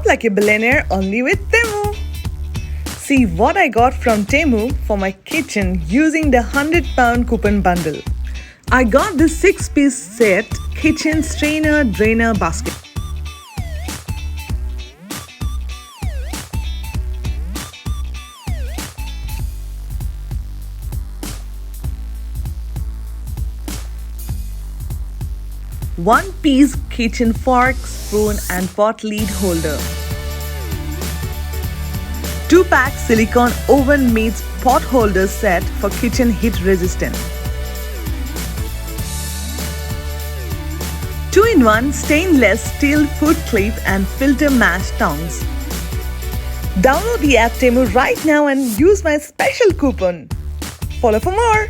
Shop like a billionaire only with Temu. See what I got from Temu for my kitchen using the 100-pound coupon bundle. I got this 6-piece set kitchen strainer drainer basket. One-piece kitchen fork, spoon and pot lid holder. 2-pack silicone oven meets pot holder set for kitchen heat resistance. 2-in-1 stainless steel food clip and filter mash tongs. Download the app Temu right now and use my special coupon. Follow for more.